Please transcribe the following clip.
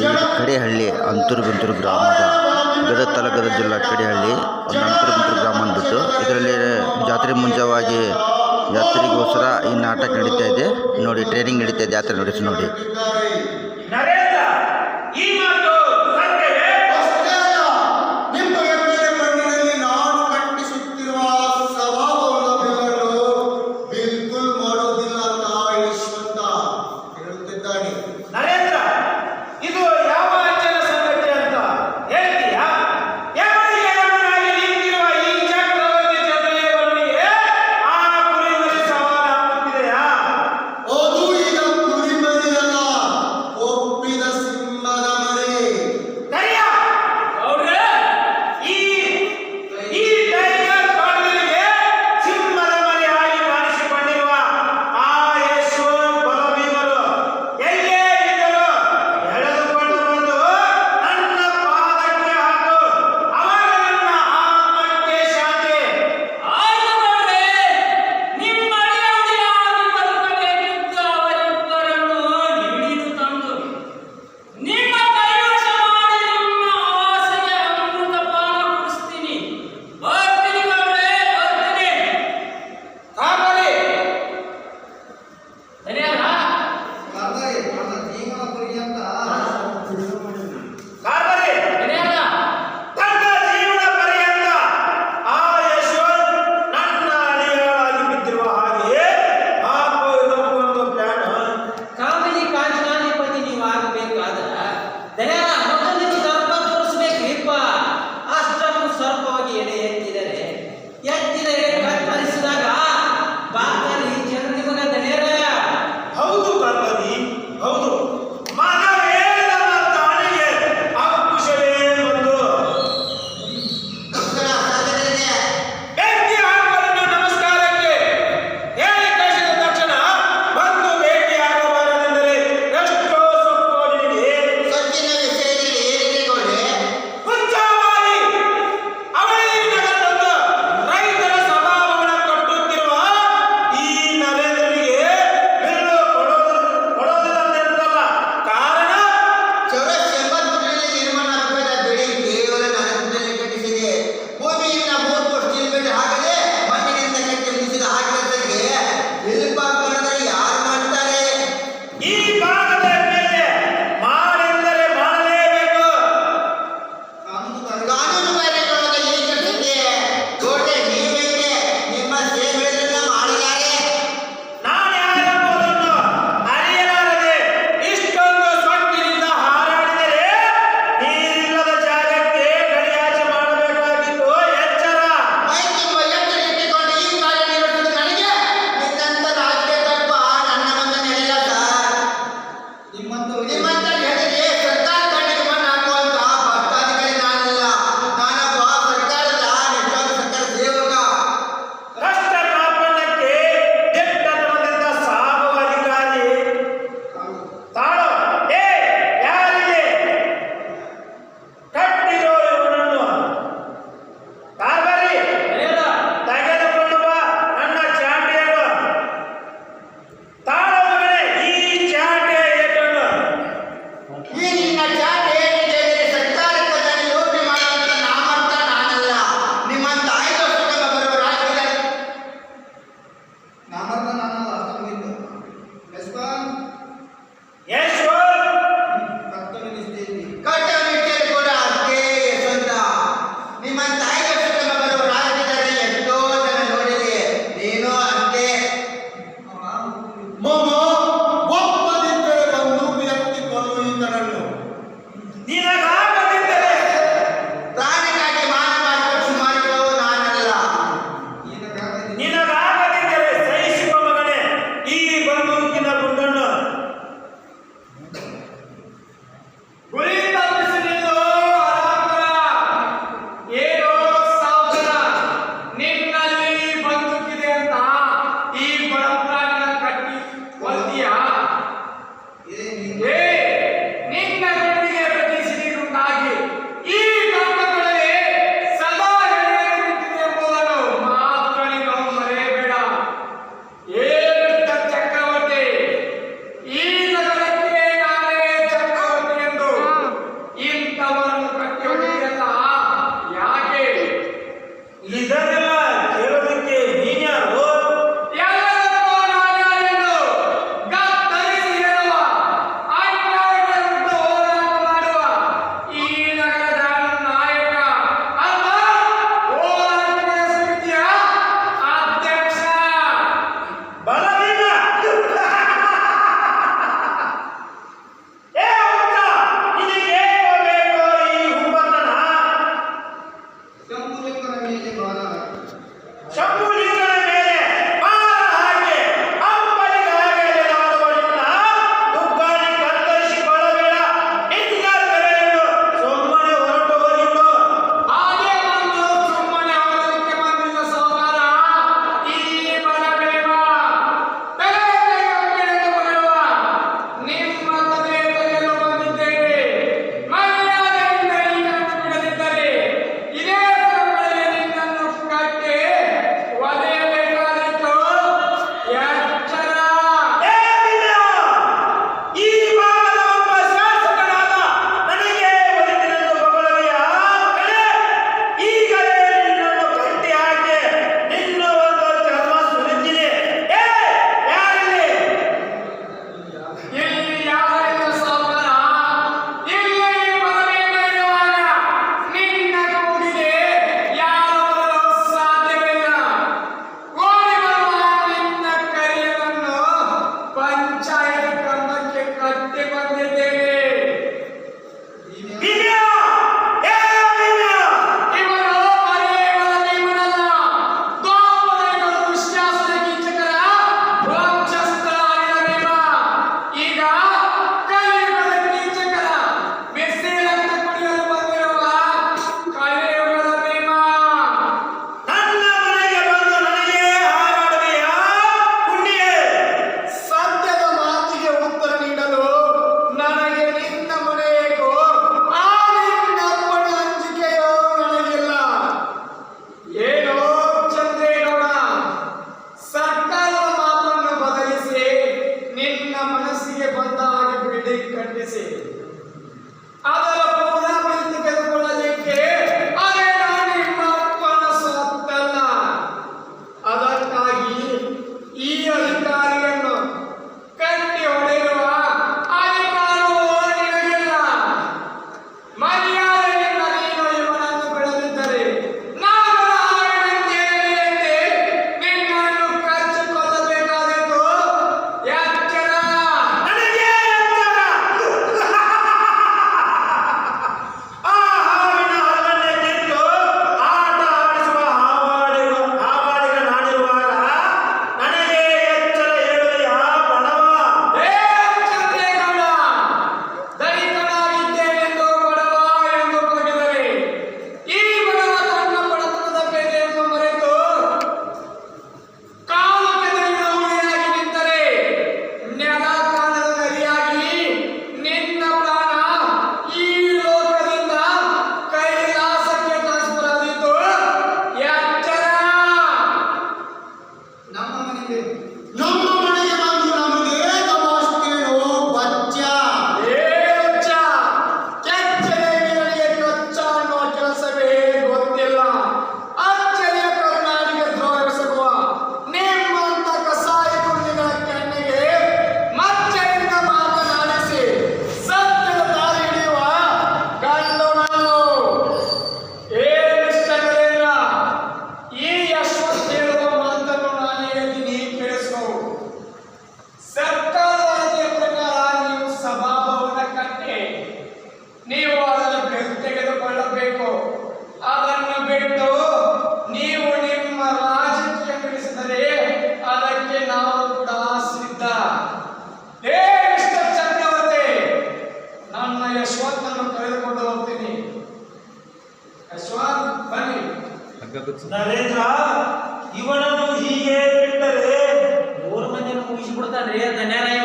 ನೋಡಿ, ಕಡೆಹಳ್ಳಿ ಅಂತೂರು ಗ್ರಾಮದ ಗದಗ ತಾಲೂಕು ಗದಗ ಜಿಲ್ಲಾ ಕಡೆಹಳ್ಳಿ ಒಂದು ಅಂತೂರು ಗ್ರಾಮ ಅಂದ್ಬಿಟ್ಟು ಇದರಲ್ಲಿ ಜಾತ್ರೆ ಮುಂಚೆವಾಗಿ ಜಾತ್ರೆಗೋಸ್ಕರ ಈ ನಾಟಕ ನಡೀತಾ ಇದೆ ನೋಡಿ, ಟ್ರೈನಿಂಗ್ ನಡೀತಾ ಇದೆ, ಜಾತ್ರೆ ನಡೆಸಿ ನೋಡಿ. ಅದರ ಪೂರ್ಣಾವಧಿ ತೆಗೆದುಕೊಳ್ಳಲಿಕ್ಕೆ ಅದೇನೋ ನಿಮ್ಮ ಅಪ್ಪನ ಸ್ವತ್ತಲ್ಲ. ಅದಕ್ಕಾಗಿ ಈ ಅಧಿಕಾರಿಯನ್ನು ಕಟ್ಟಿ ಹೊಡೆಯುವ ಅಧಿಕಾರವೂ ನಿನಗಿಲ್ಲ. ಮರ್ಯಾದೆಯಿಂದ ನೀನು ಇವನನ್ನು ಬಿಡದಿದ್ದರೆ ನಾನು ನಾಳಿನಂತೆ ನಿನ್ನನ್ನು ಕಚ್ಚಿಕೊಳ್ಳಬೇಕಾದೀತು. ಎಚ್ಚರ. ನನಗೆ ಎಚ್ಚರ. ಆ ಹಾವಿನ ಹಲ್ಲನ್ನೇ ತಿಂದು ಆಟ ಆಡಿಸುವ ಹಾವಾಡಿಗನಾಡಿರುವಾಗ ನನಗೆ ಎಚ್ಚರ ಹೇಳುವೆಯಾ ಬಡವ? ಏ ಚಂದ್ರೇಗೌಡ, ದಲಿತನಾಗಿದ್ದೇನೆಂದು ಬಡವ ಎಂದು ಕೂಗಿದರೆ ಈ ಬಡವ ತನ್ನ ಬಡತನದ ಬೆಲೆಯನ್ನು ಮರೆತು ಕಾಲು ಕೆದರಿದ ಹುಲಿಯಾಗಿ ನಿಂತರೆ ನೆಲ ಕಾಣದ ನರಿಯಾಗಿ ನಿನ್ನ ಪ್ರಾಣ ಈ ಲೋಕದಿಂದ ಕೈಲಾಸಕ್ಕೆ ಟ್ರಾನ್ಸ್ಫರ್ ಆದೀತು. ಎಚ್ಚರ. ನಮ್ಮ ಮನೆಗೆ ನಮ್ಮ ಮನೆಗೆ ಬಂದು ನಮಗೆ ತಮಾಷೆಗೇನೋ ಬಚ್ಚ. ಏ ಹುಚ್ಚ, ಕೆಚ್ಚಲಿಗೆ ಕೊಚ್ಚ ಅನ್ನೋ ಕೆಲಸವೇ ಗೊತ್ತಿಲ್ಲ. ಅಚ್ಚರಿಯ ಕರುನಾಡಿಗೆ ದ್ರೋಹಿಸುವ ನಿಮ್ಮಂತ ಕಸಾಯಿ ಗುಂಡಿಗಳ ಕಣ್ಣಿಗೆ ಮಚ್ಚೆಯಿಂದ ಮಾತನಾಡಿಸಿ ಸತ್ಯದ ದಾರಿ ಹಿಡಿಯುವ ಗಂಡು ನಾನು. ಏ ಮಿಸ್ಟರ್ ನರೇಂದ್ರ, ಈ ಯಶವಂತ್ ಹೇಳುವ ಮಾತನ್ನು ನಾನು ಹೇಳ್ತೀನಿ, ಕೇಳಿಸ್ಕೋ. ಸರ್ಕಾರದ ಆಜ್ಞೆಯ ಪ್ರಕಾರ ನೀವು ಸಭಾಭವನ ಕಟ್ಟಿ ನೀವು ಅದನ್ನು ತೆಗೆದುಕೊಳ್ಳಬೇಕು. ಅದನ್ನು ಬಿಟ್ಟು ನೀವು ನಿಮ್ಮ ರಾಜಕೀಯ ನಡೆಸಿದರೆ ಅದಕ್ಕೆ ನಾವು ಕೂಡ ಸಿದ್ಧ. ಏ ಮಿಸ್ಟರ್ ಚಕ್ರವರ್ತಿ, ನನ್ನ ಯಶವಂತನ್ನು ಕರೆದುಕೊಂಡು ಹೋಗ್ತೀನಿ. ಯಶವಂತ್, ಬನ್ನಿ. ನರೇಂದ್ರ, ಇವನನ್ನು ಹೀಗೆ ಬಿಟ್ಟರೆ 3 ಮಂದಿಯನ್ನು ಮುಗಿಸಿಬಿಡ್ತಾನ್ರಿ. ಧನ್ಯರಾಯ